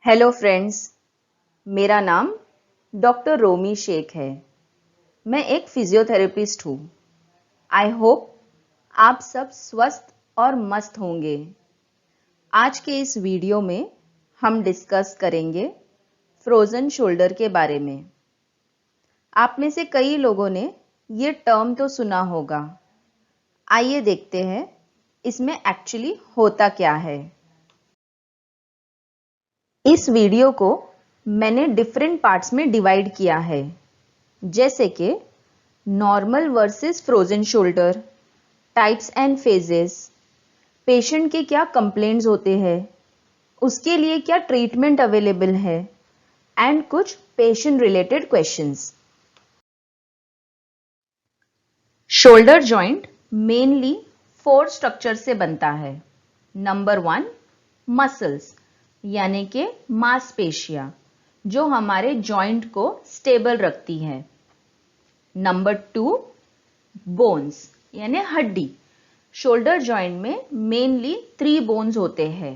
Hello friends, मेरा नाम doctor Romi Sheikh है। मैं एक फिजियोथेरेपिस्ट हूँ। आई होप आप सब स्वस्थ और मस्त होंगे। आज के इस वीडियो में हम डिस्कस करेंगे फ्रोज़न शोल्डर के बारे में। आप में से कई लोगों ने ये टर्म तो सुना होगा। आइए देखते हैं इसमें एक्चुअली होता क्या है। इस वीडियो को मैंने डिफरेंट पार्ट्स में डिवाइड किया है, जैसे कि normal versus frozen shoulder, types and phases, patient के क्या कंप्लेंट्स होते हैं, उसके लिए क्या ट्रीटमेंट अवेलेबल है, एंड कुछ patient related questions. Shoulder joint mainly 4 structure से बनता है। नंबर 1, मसल्स यानी कि मांसपेशियां जो हमारे जॉइंट को स्टेबल रखती है। नंबर 2, बोन्स यानी हड्डी। शोल्डर जॉइंट में मेनली 3 बोन्स होते हैं।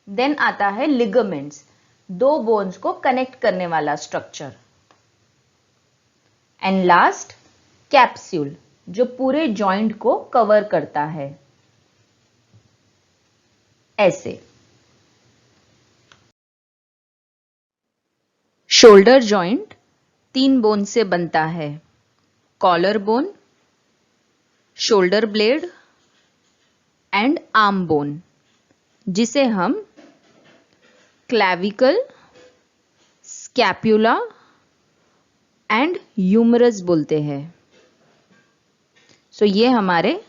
देन आता है लिगामेंट्स, 2 बोन्स को कनेक्ट करने वाला स्ट्रक्चर। एंड लास्ट, कैप्सूल जो पूरे जॉइंट को कवर करता है। ऐसे शोल्डर जॉइंट 3 बोन से बनता है। Collarbone, shoulder blade and arm bone, जिसे हम क्लैविकल, स्कैपुला एंड ह्यूमरस बोलते हैं। सो ये हमारे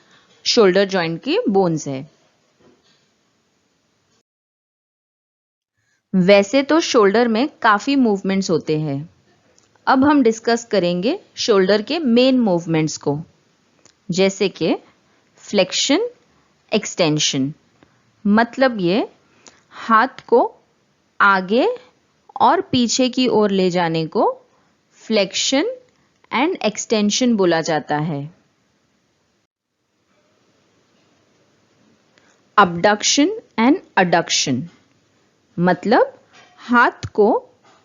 शोल्डर जॉइंट की बोन्स है। वैसे तो शोल्डर में काफी मूवमेंट्स होते हैं। अब हम डिस्कस करेंगे शोल्डर के मेन मूवमेंट्स को, जैसे कि फ्लेक्शन, एक्सटेंशन। मतलब ये हाथ को आगे और पीछे की ओर ले जाने को फ्लेक्शन एंड एक्सटेंशन बोला जाता है। अबडक्शन एंड अडक्शन मतलब हाथ को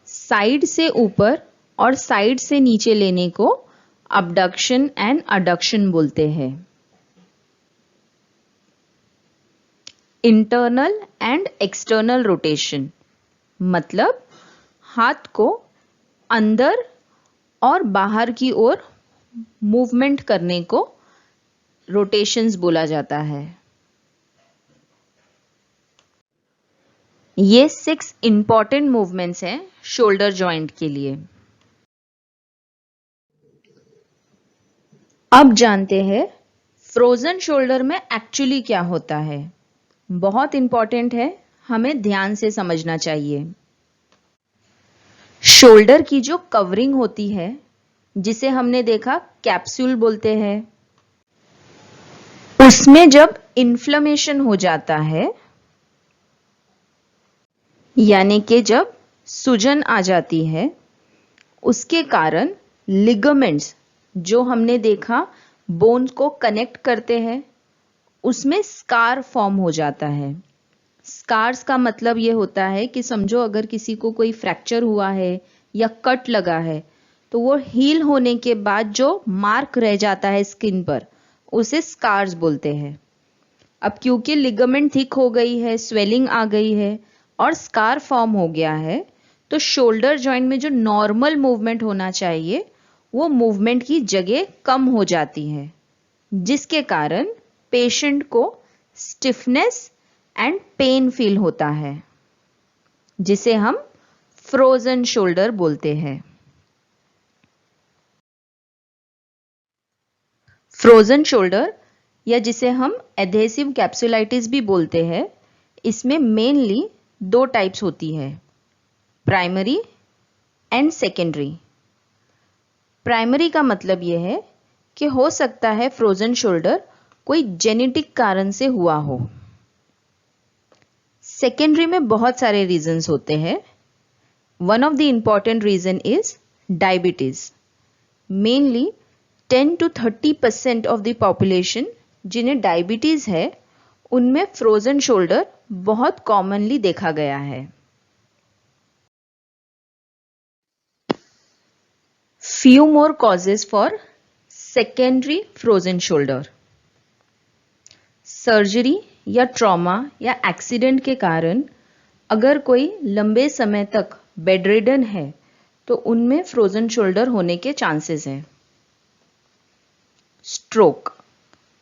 साइड से ऊपर और साइड से नीचे लेने को अबडक्शन एंड अडक्शन बोलते हैं। इंटरनल एंड एक्सटर्नल रोटेशन मतलब हाथ को अंदर और बाहर की ओर मूवमेंट करने को रोटेशंस बोला जाता है। ये 6 इंपॉर्टेंट मूवमेंट्स हैं शोल्डर जॉइंट के लिए। अब जानते हैं फ्रोजन शोल्डर में एक्चुअली क्या होता है। बहुत इंपॉर्टेंट है, हमें ध्यान से समझना चाहिए। शोल्डर की जो कवरिंग होती है, जिसे हमने देखा कैप्सूल बोलते हैं, उसमें जब इन्फ्लेमेशन हो जाता है, यानी कि जब सूजन आ जाती है, उसके कारण लिगामेंट्स जो हमने देखा बोन्स को कनेक्ट करते हैं, उसमें स्कार फॉर्म हो जाता है। स्कार्स का मतलब ये होता है कि समझो अगर किसी को कोई फ्रैक्चर हुआ है या कट लगा है, तो वो हील होने के बाद जो मार्क रह जाता है स्किन पर, उसे स्कार्स बोलते हैं। अब क्योंकि लिगामेंट थिक हो गई है, स्वेलिंग आ गई है और स्कार फॉर्म हो गया है, तो शोल्डर जॉइंट में जो नॉर्मल मूवमेंट होना चाहिए, वो मूवमेंट की जगह कम हो जाती है, जिसके कारण पेशेंट को स्टिफनेस एंड पेन फील होता है, जिसे हम फ्रोजन शोल्डर बोलते हैं। फ्रोजन शोल्डर या जिसे हम एडहेसिव कैप्सुलाइटिस भी बोलते हैं, इसमें मेनली 2 टाइप्स होती है, प्राइमरी एंड सेकेंडरी। प्राइमरी का मतलब यह है कि हो सकता है फ्रोजन शोल्डर कोई जेनेटिक कारण से हुआ हो। सेकेंडरी में बहुत सारे रीजंस होते हैं। One of the important reason is diabetes. Mainly 10 to 30% of the population जिन्हें डायबिटीज है, उनमें फ्रोजन शोल्डर बहुत कॉमनली देखा गया है। Few more causes for secondary frozen shoulder. Surgery या ट्रॉमा या एक्सीडेंट के कारण अगर कोई लंबे समय तक बेडरिडन है तो उनमें फ्रोजन शोल्डर होने के चांसेस हैं। स्ट्रोक,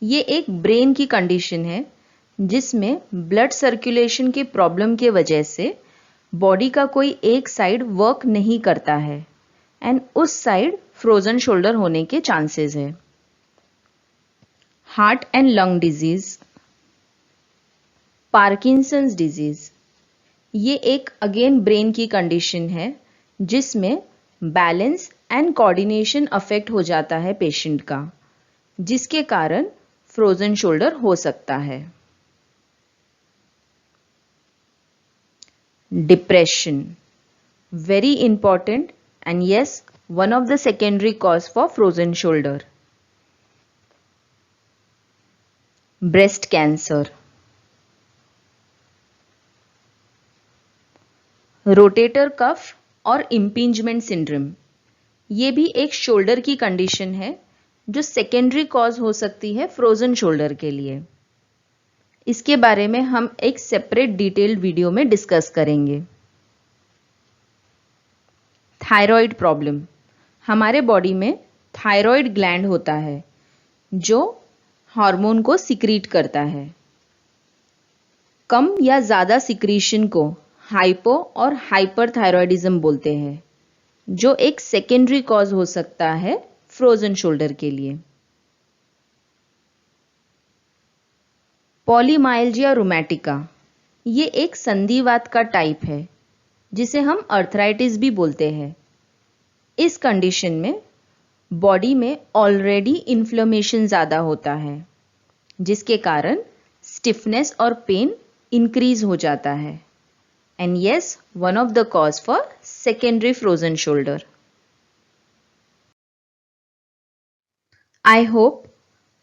ये एक ब्रेन की कंडीशन है जिसमें ब्लड सर्कुलेशन की प्रॉब्लम के वजह से बॉडी का कोई एक साइड वर्क नहीं करता है एंड उस साइड फ्रोजन शोल्डर होने के चांसेस है। Heart and lung disease, Parkinson's disease, ये एक अगेन ब्रेन की कंडीशन है जिसमें बैलेंस एंड कोऑर्डिनेशन अफेक्ट हो जाता है पेशेंट का, जिसके कारण फ्रोजन शोल्डर हो सकता है। Depression, very important and yes, one of the secondary cause for frozen shoulder. Breast cancer, rotator cuff और इम्पिंजमेंट सिंड्रोम, ये भी एक शोल्डर की कंडीशन है जो सेकेंडरी कॉज हो सकती है फ्रोजन शोल्डर के लिए। इसके बारे में हम एक सेपरेट डिटेल्ड वीडियो में डिस्कस करेंगे। थायराइड प्रॉब्लम, हमारे बॉडी में थायराइड ग्लैंड होता है जो हार्मोन को सिक्रीट करता है। कम या ज़्यादा सिक्रीशन को हाइपो और हाइपरथायरॉयडिज्म बोलते हैं, जो एक सेकेंडरी कॉज हो सकता है फ्रोजन शोल्डर के लिए। पॉलीमाइल्जिया रूमेटिका, ये एक संधिवात का टाइप है जिसे हम अर्थराइटिस भी बोलते हैं। इस कंडीशन में बॉडी में ऑलरेडी इन्फ्लेमेशन ज़्यादा होता है जिसके कारण स्टिफनेस और पेन इंक्रीज हो जाता है and yes, one of the cause for secondary frozen shoulder. I hope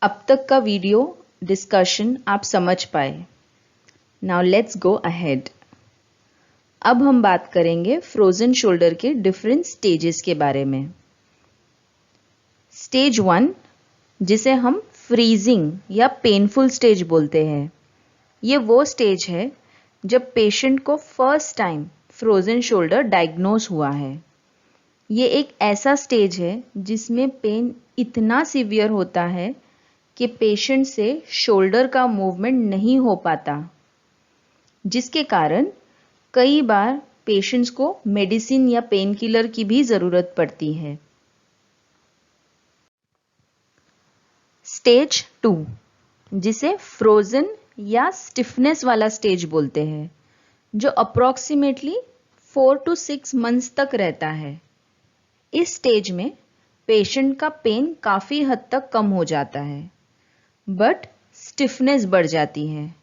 अब तक का वीडियो डिस्कशन आप समझ पाए। Now let's go ahead. अब हम बात करेंगे फ्रोजन शोल्डर के डिफरेंट स्टेजेस के बारे में। स्टेज 1, जिसे हम फ्रीजिंग या पेनफुल स्टेज बोलते हैं, ये वो स्टेज है जब पेशेंट को first time frozen shoulder diagnose हुआ है। ये एक ऐसा स्टेज है जिसमें पेन इतना सीवियर होता है कि पेशेंट से शोल्डर का मूवमेंट नहीं हो पाता, जिसके कारण कई बार पेशेंट्स को मेडिसिन या पेन किलर की भी ज़रूरत पड़ती है। स्टेज 2, जिसे फ्रोजन या स्टिफनेस वाला स्टेज बोलते हैं, जो अप्रॉक्सीमेटली 4 to 6 मंथ्स तक रहता है। इस स्टेज में पेशेंट का पेन काफ़ी हद तक कम हो जाता है बट स्टिफनेस बढ़ जाती है,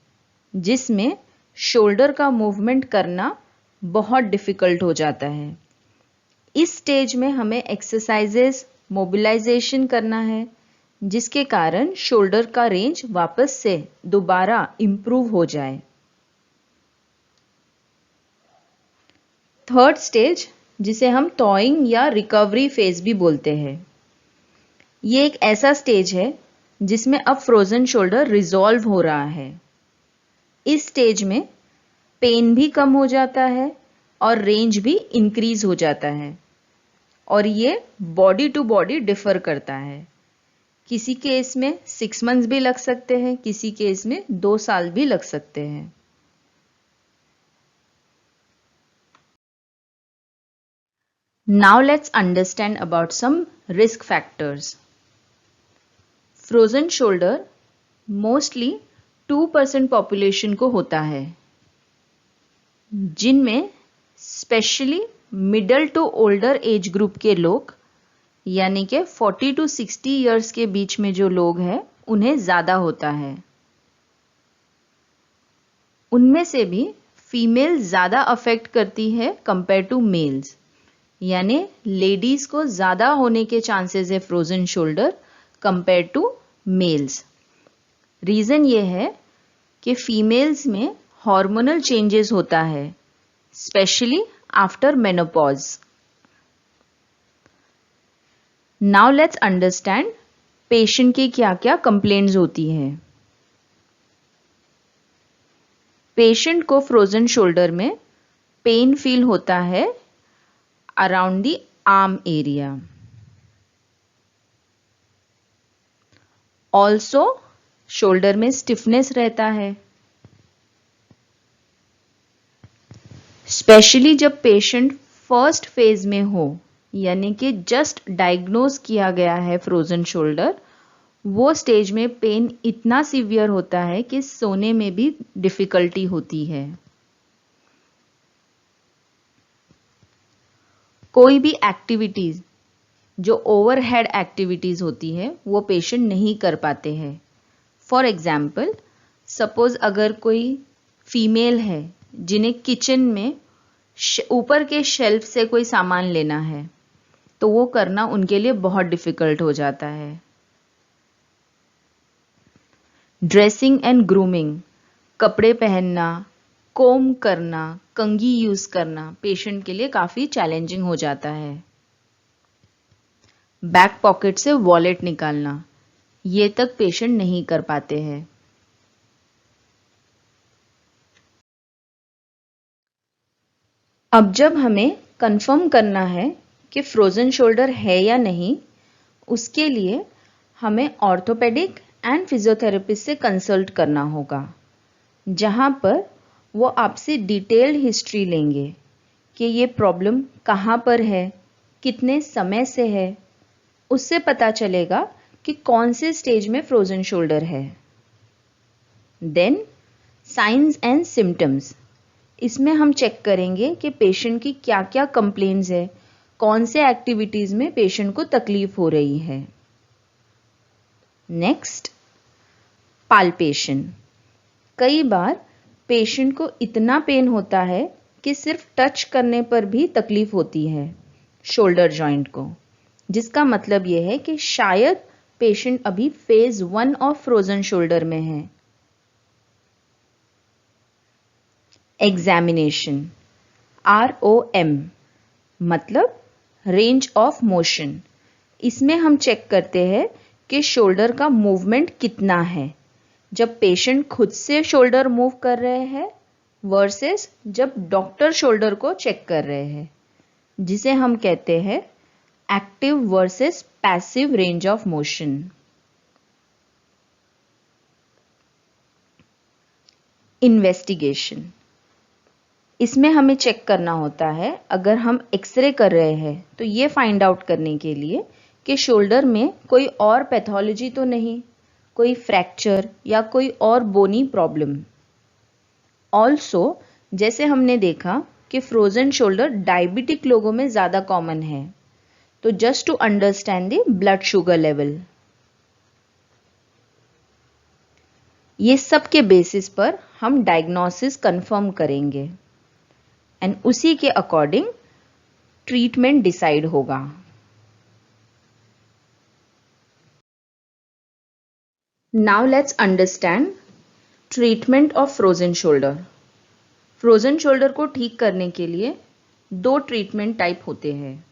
जिसमें शोल्डर का मूवमेंट करना बहुत डिफ़िकल्ट हो जाता है। इस स्टेज में हमें एक्सरसाइजेस, मोबिलाइजेशन करना है, जिसके कारण शोल्डर का रेंज वापस से दोबारा इम्प्रूव हो जाए। थर्ड स्टेज, जिसे हम थॉइंग या रिकवरी फेज भी बोलते हैं, ये एक ऐसा स्टेज है जिसमें अब फ्रोजन शोल्डर रिजॉल्व हो रहा है। इस स्टेज में पेन भी कम हो जाता है और रेंज भी इंक्रीज हो जाता है और ये बॉडी टू बॉडी डिफर करता है। किसी केस में 6 मंथ्स भी लग सकते हैं, किसी केस में 2 साल भी लग सकते हैं। Now let's understand about some risk factors. Frozen shoulder mostly 2% population को होता है, जिनमें specially middle to older age group के लोग, यानी कि 40 to 60 ईयर्स के बीच में जो लोग हैं, उन्हें ज़्यादा होता है। उनमें से भी फीमेल ज़्यादा अफेक्ट करती है कंपेयर टू मेल्स, यानी लेडीज़ को ज़्यादा होने के चांसेस है frozen shoulder compare to males. Reason ये है कि फीमेल्स में हार्मोनल चेंजेस होता है, specially after menopause. Now let's understand patient की क्या क्या कंप्लेंट्स होती है। पेशेंट को फ्रोजन शोल्डर में पेन फील होता है around the arm area. Also shoulder में स्टिफनेस रहता है, स्पेशली जब पेशेंट फर्स्ट फेज में हो, यानी कि जस्ट डायग्नोज किया गया है फ्रोजन शोल्डर। वो स्टेज में पेन इतना सीवियर होता है कि सोने में भी डिफिकल्टी होती है। कोई भी एक्टिविटीज जो ओवरहेड एक्टिविटीज होती है वो पेशेंट नहीं कर पाते हैं। फॉर एग्जाम्पल, सपोज अगर कोई फीमेल है जिन्हें किचन में ऊपर के शेल्फ से कोई सामान लेना है, तो वो करना उनके लिए बहुत डिफिकल्ट हो जाता है। ड्रेसिंग एंड ग्रूमिंग, कपड़े पहनना, कोम करना, कंघी यूज करना पेशेंट के लिए काफी चैलेंजिंग हो जाता है। बैक पॉकेट से वॉलेट निकालना, ये तक पेशेंट नहीं कर पाते हैं। अब जब हमें कंफर्म करना है कि फ्रोजन शोल्डर है या नहीं, उसके लिए हमें ऑर्थोपेडिक एंड फिजियोथेरेपिस्ट से कंसल्ट करना होगा, जहां पर वो आपसे डिटेल्ड हिस्ट्री लेंगे कि ये प्रॉब्लम कहाँ पर है, कितने समय से है। उससे पता चलेगा कि कौन से स्टेज में फ्रोजन शोल्डर है। देन साइंस एंड सिम्टम्स, इसमें हम चेक करेंगे कि पेशेंट की क्या क्या कंप्लेंट्स है, कौन से एक्टिविटीज में पेशेंट को तकलीफ हो रही है। Next, palpation. कई बार पेशेंट को इतना पेन होता है कि सिर्फ टच करने पर भी तकलीफ होती है शोल्डर जॉइंट को, जिसका मतलब यह है कि शायद पेशेंट अभी फेज 1 ऑफ फ्रोजन शोल्डर में है। एग्जामिनेशन, ROM मतलब रेंज ऑफ मोशन। इसमें हम चेक करते हैं कि शोल्डर का मूवमेंट कितना है जब पेशेंट खुद से शोल्डर मूव कर रहे हैं वर्सेस जब डॉक्टर शोल्डर को चेक कर रहे हैं, जिसे हम कहते हैं active versus passive range of motion. Investigation, इसमें हमें चेक करना होता है, अगर हम एक्सरे कर रहे हैं तो ये फाइंड आउट करने के लिए कि शोल्डर में कोई और पैथोलॉजी तो नहीं, कोई फ्रैक्चर या कोई और बोनी प्रॉब्लम। ऑल्सो जैसे हमने देखा कि फ्रोजन शोल्डर डायबिटिक लोगों में ज़्यादा कॉमन है, तो just to understand the blood sugar level. ये सब के बेसिस पर हम डायग्नोसिस कंफर्म करेंगे एंड उसी के अकॉर्डिंग ट्रीटमेंट डिसाइड होगा। Now let's understand treatment of frozen shoulder. Frozen shoulder को ठीक करने के लिए 2 ट्रीटमेंट टाइप होते हैं,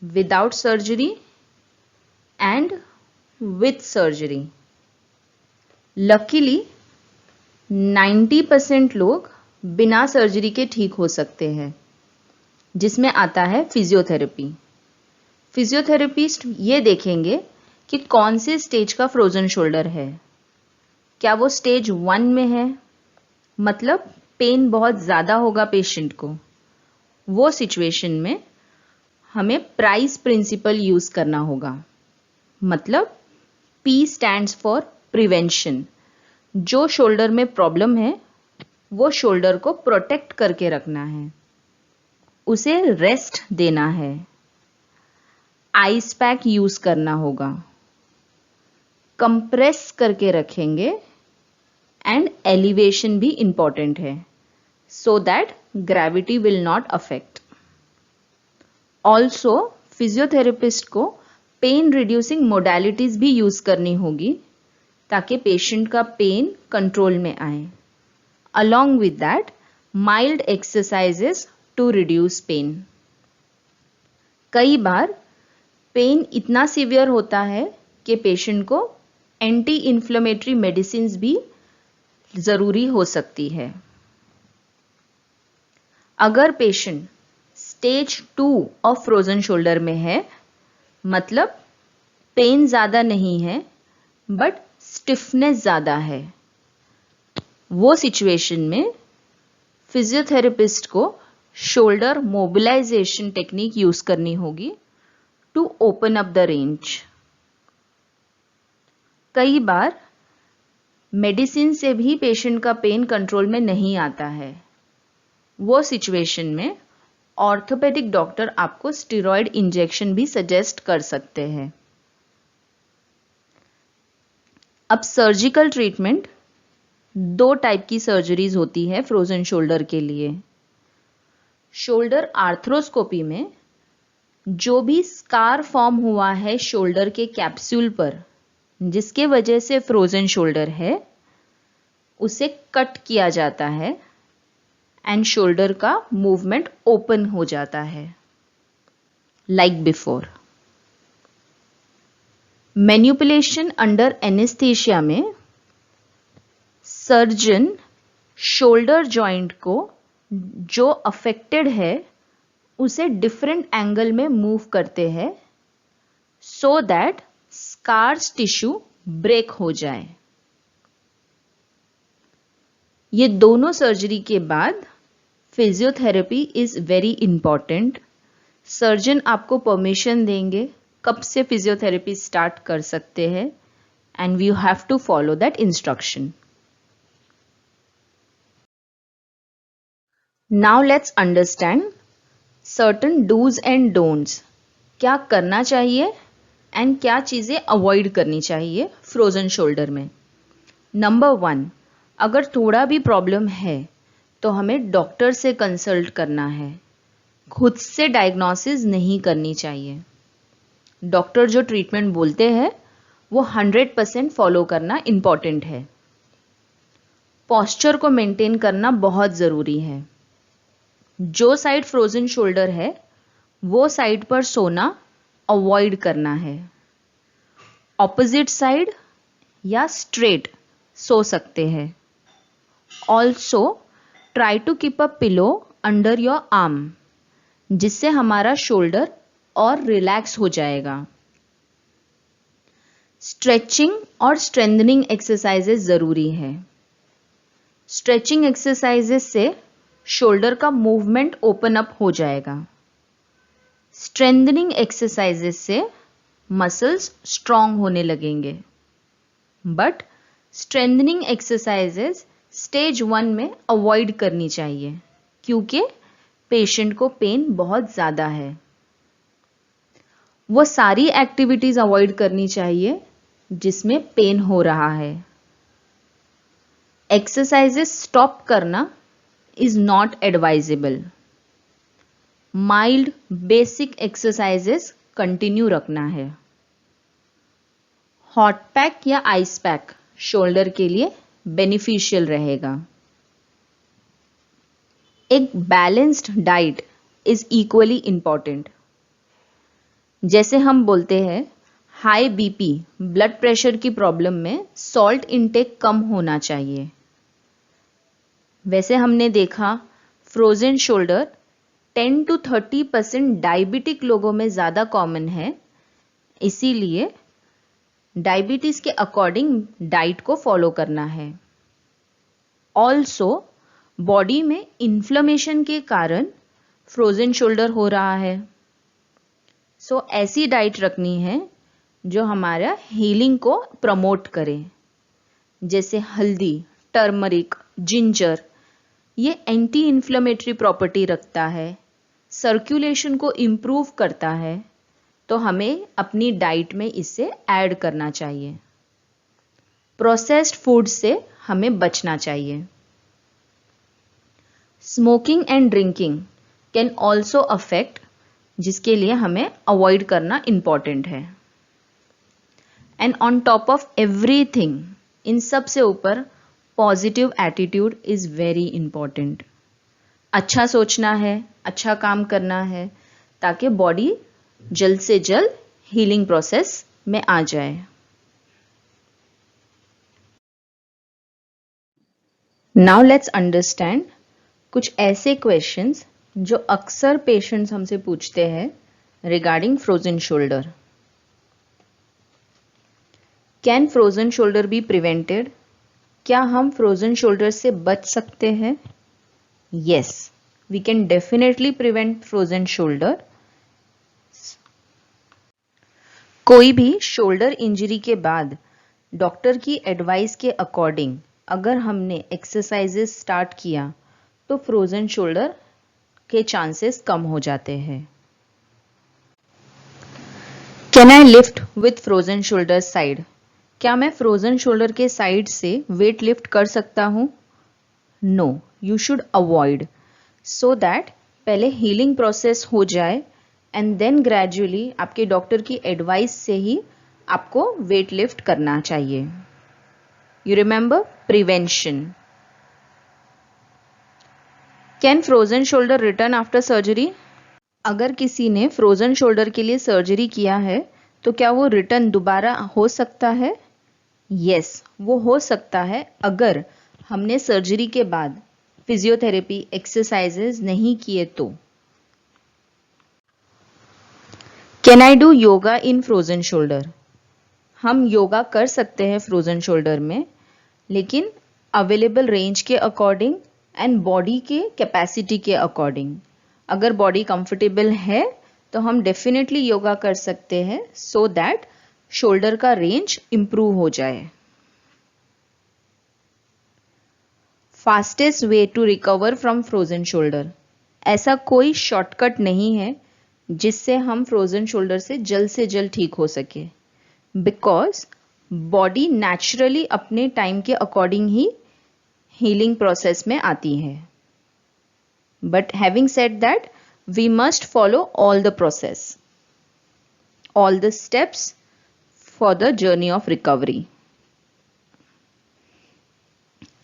without surgery and with surgery. Luckily 90% लोग बिना सर्जरी के ठीक हो सकते हैं, जिसमें आता है फिजियोथेरेपी। फिजियोथेरेपिस्ट ये देखेंगे कि कौन से स्टेज का फ्रोजन शोल्डर है। क्या वो स्टेज 1 में है, मतलब पेन बहुत ज़्यादा होगा पेशेंट को। वो सिचुएशन में हमें प्राइस प्रिंसिपल यूज़ करना होगा, मतलब P स्टैंड्स फॉर प्रिवेंशन। जो शोल्डर में प्रॉब्लम है वो शोल्डर को प्रोटेक्ट करके रखना है, उसे रेस्ट देना है, आइस पैक यूज करना होगा, कंप्रेस करके रखेंगे एंड एलिवेशन भी इंपॉर्टेंट है so that gravity will not affect. Also physiotherapist को पेन रिड्यूसिंग मोडालिटीज भी यूज करनी होगी ताकि पेशेंट का पेन कंट्रोल में आए। along with that mild exercises to reduce pain. कई बार पेन इतना सीवियर होता है कि पेशेंट को एंटी इन्फ्लेमेटरी मेडिसिन्स भी ज़रूरी हो सकती है. अगर patient stage 2 of frozen shoulder में है, मतलब पेन ज़्यादा नहीं है बट स्टिफनेस ज़्यादा है, वो सिचुएशन में फिजियोथेरेपिस्ट को शोल्डर मोबिलाइजेशन टेक्निक यूज करनी होगी to open up the range. कई बार मेडिसिन से भी पेशेंट का पेन कंट्रोल में नहीं आता है. वो सिचुएशन में ऑर्थोपेडिक डॉक्टर आपको स्टेरॉयड इंजेक्शन भी सजेस्ट कर सकते हैं. अब सर्जिकल ट्रीटमेंट, 2 टाइप की सर्जरीज होती है फ्रोजन शोल्डर के लिए. शोल्डर आर्थ्रोस्कोपी में जो भी स्कार फॉर्म हुआ है शोल्डर के कैप्सूल पर, जिसके वजह से फ्रोजन शोल्डर है, उसे कट किया जाता है एंड शोल्डर का मूवमेंट ओपन हो जाता है like before. Manipulation under anaesthesia में सर्जन शोल्डर जॉइंट को जो अफेक्टेड है उसे डिफरेंट एंगल में मूव करते हैं so that scars tissue break हो जाए. ये दोनों सर्जरी के बाद physiotherapy is very important. Surgeon आपको परमिशन देंगे कब से फिजियोथेरेपी स्टार्ट कर सकते हैं and we have to follow that instruction. Now let's understand certain dos and don'ts. क्या करना चाहिए एंड क्या चीज़ें अवॉइड करनी चाहिए फ्रोजन शोल्डर में. नंबर 1, अगर थोड़ा भी प्रॉब्लम है तो हमें डॉक्टर से कंसल्ट करना है. खुद से डायग्नोसिस नहीं करनी चाहिए. डॉक्टर जो ट्रीटमेंट बोलते हैं वो 100% फॉलो करना इम्पॉर्टेंट है. पॉस्चर को मेंटेन करना बहुत ज़रूरी है. जो साइड फ्रोजन शोल्डर है वो साइड पर सोना अवॉइड करना है. ऑपोजिट साइड या स्ट्रेट सो सकते हैं. Also try to keep a pillow under your arm, जिससे हमारा शोल्डर और रिलैक्स हो जाएगा. स्ट्रेचिंग और स्ट्रेंथनिंग एक्सरसाइजेस ज़रूरी है. स्ट्रेचिंग एक्सरसाइजेस से शोल्डर का मूवमेंट ओपन अप हो जाएगा. स्ट्रेंथनिंग एक्सरसाइजेस से मसल्स स्ट्रांग होने लगेंगे. बट स्ट्रेंथनिंग एक्सरसाइजेस स्टेज 1 में अवॉइड करनी चाहिए क्योंकि पेशेंट को पेन बहुत ज़्यादा है. वो सारी एक्टिविटीज़ अवॉइड करनी चाहिए जिसमें पेन हो रहा है. एक्सरसाइजेस स्टॉप करना is not advisable. Mild basic exercises continue रखना है. हॉट पैक या आइस पैक शोल्डर के लिए बेनिफिशियल रहेगा. एक balanced diet is equally important. जैसे हम बोलते हैं हाई बीपी ब्लड प्रेशर की प्रॉब्लम में सॉल्ट इनटेक कम होना चाहिए, वैसे हमने देखा फ्रोजन शोल्डर 10 to 30% डायबिटिक लोगों में ज़्यादा कॉमन है. इसीलिए डायबिटीज़ के अकॉर्डिंग डाइट को फॉलो करना है. ऑल्सो बॉडी में इन्फ्लेमेशन के कारण फ्रोजन शोल्डर हो रहा है. सो ऐसी डाइट रखनी है जो हमारा हीलिंग को प्रमोट करे. जैसे हल्दी, टर्मरिक, जिंजर, ये एंटी इन्फ्लेमेटरी प्रॉपर्टी रखता है, सर्कुलेशन को इम्प्रूव करता है, तो हमें अपनी डाइट में इसे ऐड करना चाहिए. प्रोसेस्ड फूड से हमें बचना चाहिए. Smoking and drinking can also affect, जिसके लिए हमें अवॉइड करना इम्पॉर्टेंट है. And on top of everything, इन सब से ऊपर positive attitude is very important. अच्छा सोचना है, अच्छा काम करना है, ताकि बॉडी जल्द से जल्द हीलिंग प्रोसेस में आ जाए। नाउ लेट्स अंडरस्टैंड कुछ ऐसे क्वेश्चंस जो अक्सर पेशेंट्स हमसे पूछते हैं regarding frozen shoulder. Can frozen shoulder be prevented? क्या हम फ्रोजन शोल्डर से बच सकते हैं? Yes, we can definitely prevent frozen shoulder. कोई भी शोल्डर इंजरी के बाद डॉक्टर की एडवाइस के अकॉर्डिंग अगर हमने एक्सरसाइजेस स्टार्ट किया तो फ्रोजन शोल्डर के चांसेस कम हो जाते हैं। Can I lift with frozen shoulder side? क्या मैं फ्रोजन शोल्डर के साइड से वेट लिफ्ट कर सकता हूं? No, you should avoid, so that पहले हीलिंग प्रोसेस हो जाए एंड देन ग्रेजुअली आपके डॉक्टर की एडवाइस से ही आपको वेट लिफ्ट करना चाहिए। You remember prevention. Can frozen shoulder return after surgery? अगर किसी ने फ्रोजन शोल्डर के लिए सर्जरी किया है तो क्या वो रिटर्न दोबारा हो सकता है? यस, वो हो सकता है अगर हमने सर्जरी के बाद फिजियोथेरेपी एक्सरसाइजेज नहीं किए तो। Can I do yoga in frozen shoulder? हम योगा कर सकते हैं फ्रोजन शोल्डर में, लेकिन अवेलेबल रेंज के अकॉर्डिंग एंड बॉडी के कैपेसिटी के अकॉर्डिंग। अगर बॉडी कंफर्टेबल है तो हम डेफिनेटली योगा कर सकते हैं सो दैट शोल्डर का रेंज इंप्रूव हो जाए। Fastest way to recover from frozen shoulder? ऐसा कोई शॉर्टकट नहीं है जिससे हम फ्रोजन शोल्डर से जल्द ठीक हो सके, बिकॉज बॉडी नेचुरली अपने टाइम के अकॉर्डिंग ही हीलिंग प्रोसेस में आती है। But having said that, we must follow all the process, all the steps for the journey of recovery.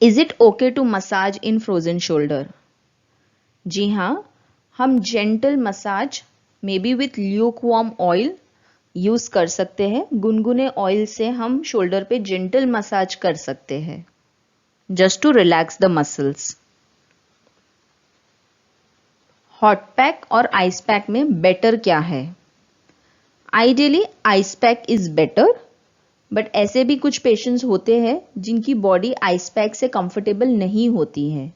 Is it okay to massage in frozen shoulder? जी हाँ, हम gentle massage may be with lukewarm oil use कर सकते हैं। गुनगुने oil से हम shoulder पे gentle massage कर सकते हैं just to relax the muscles. Hot pack और आइस पैक में बेटर क्या है? Ideally ice pack is better, but ऐसे भी कुछ पेशेंट्स होते हैं जिनकी बॉडी आइस पैक से कंफर्टेबल नहीं होती है,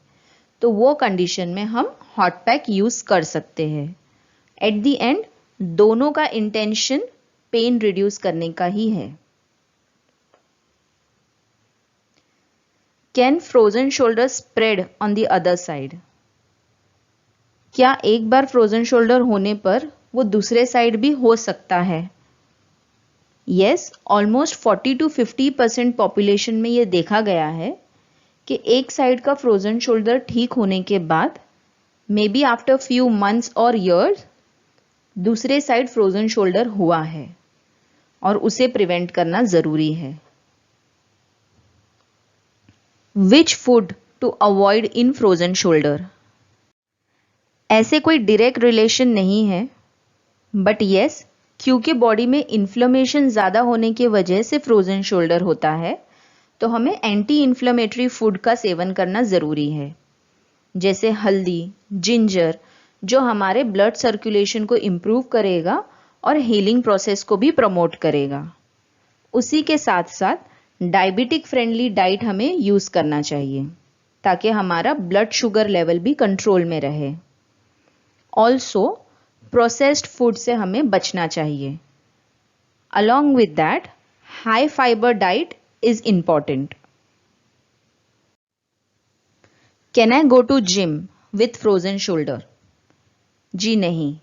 तो वो कंडीशन में हम हॉट पैक यूज कर सकते हैं। एट द एंड दोनों का इंटेंशन पेन रिड्यूस करने का ही है। Can frozen shoulder spread on the other side? क्या एक बार फ्रोजन शोल्डर होने पर वो दूसरे साइड भी हो सकता है? यस, ऑलमोस्ट 40 to 50% पॉपुलेशन में ये देखा गया है कि एक साइड का फ्रोजन शोल्डर ठीक होने के बाद maybe after few months और ईयर्स दूसरे साइड फ्रोजन शोल्डर हुआ है और उसे प्रिवेंट करना जरूरी है। Which food to avoid in frozen shoulder? ऐसे कोई डायरेक्ट रिलेशन नहीं है, बट यस, क्योंकि बॉडी में इन्फ्लेमेशन ज़्यादा होने की वजह से फ्रोजन शोल्डर होता है, तो हमें एंटी इन्फ्लेमेटरी फूड का सेवन करना ज़रूरी है, जैसे हल्दी, जिंजर, जो हमारे ब्लड सर्कुलेशन को इम्प्रूव करेगा और हीलिंग प्रोसेस को भी प्रमोट करेगा। उसी के साथ साथ डायबिटिक फ्रेंडली डाइट हमें यूज़ करना चाहिए ताकि हमारा ब्लड शुगर लेवल भी कंट्रोल में रहे। ऑल्सो प्रोसेस्ड फूड से हमें बचना चाहिए। Along with that, high fibre diet is important. Can I go to gym with frozen shoulder? जी नहीं,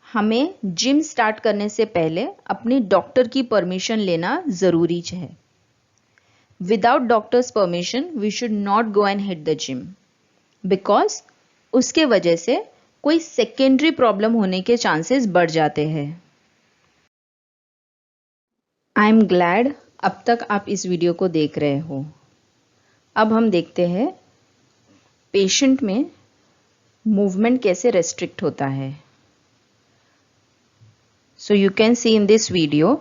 हमें जिम स्टार्ट करने से पहले अपनी डॉक्टर की परमिशन लेना जरूरी है। Without doctor's permission we should not go and hit the gym, because उसके वजह से कोई सेकेंडरी प्रॉब्लम होने के चांसेस बढ़ जाते हैं। आई एम ग्लैड अब तक आप इस वीडियो को देख रहे हो। अब हम देखते हैं पेशेंट में मूवमेंट कैसे रेस्ट्रिक्ट होता है। So you can see in this video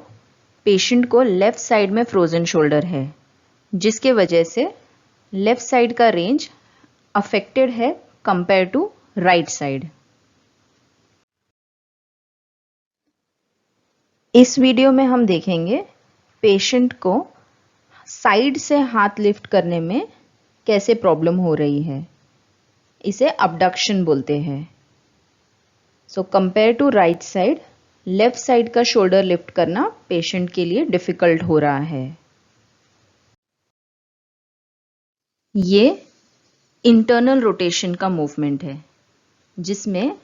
patient को लेफ्ट साइड में फ्रोजन शोल्डर है, जिसके वजह से लेफ्ट साइड का रेंज अफेक्टेड है कंपेयर टू राइट साइड। इस वीडियो में हम देखेंगे पेशेंट को साइड से हाथ लिफ्ट करने में कैसे प्रॉब्लम हो रही है। इसे अबडक्शन बोलते हैं। So compare to right side, left side का शोल्डर लिफ्ट करना पेशेंट के लिए डिफिकल्ट हो रहा है। ये इंटरनल रोटेशन का मूवमेंट है, जिसमें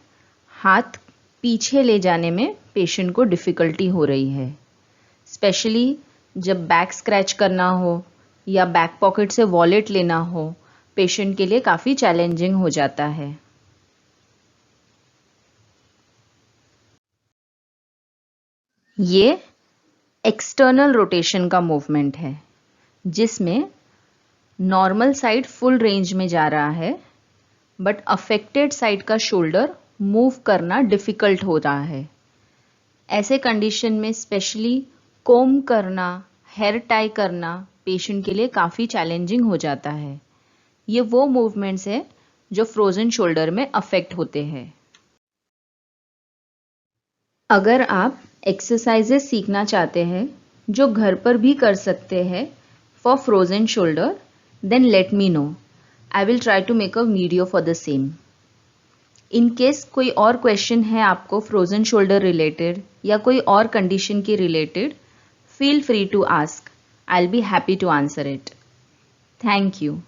हाथ पीछे ले जाने में पेशेंट को डिफ़िकल्टी हो रही है, स्पेशली जब बैक स्क्रैच करना हो या बैक पॉकेट से वॉलेट लेना हो, पेशेंट के लिए काफ़ी चैलेंजिंग हो जाता है। ये एक्सटर्नल रोटेशन का मूवमेंट है, जिसमें नॉर्मल साइड फुल रेंज में जा रहा है, बट अफेक्टेड साइड का शोल्डर मूव करना डिफ़िकल्ट हो रहा है। ऐसे कंडीशन में स्पेशली कोम करना, हेयर टाई करना पेशेंट के लिए काफ़ी चैलेंजिंग हो जाता है। ये वो मूवमेंट्स है जो फ्रोजन शोल्डर में अफेक्ट होते हैं। अगर आप एक्सरसाइजेस सीखना चाहते हैं जो घर पर भी कर सकते हैं for frozen shoulder, then let me know. I will try to make a video for the same. In case कोई और क्वेश्चन है आपको फ्रोजन शोल्डर रिलेटेड या कोई और कंडीशन के related, feel free to ask. I will be happy to answer it. Thank you.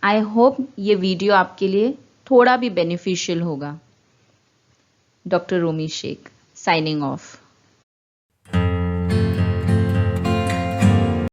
I hope ये video आपके लिए थोड़ा भी बेनिफिशियल होगा। Doctor Romi Shaikh, signing off.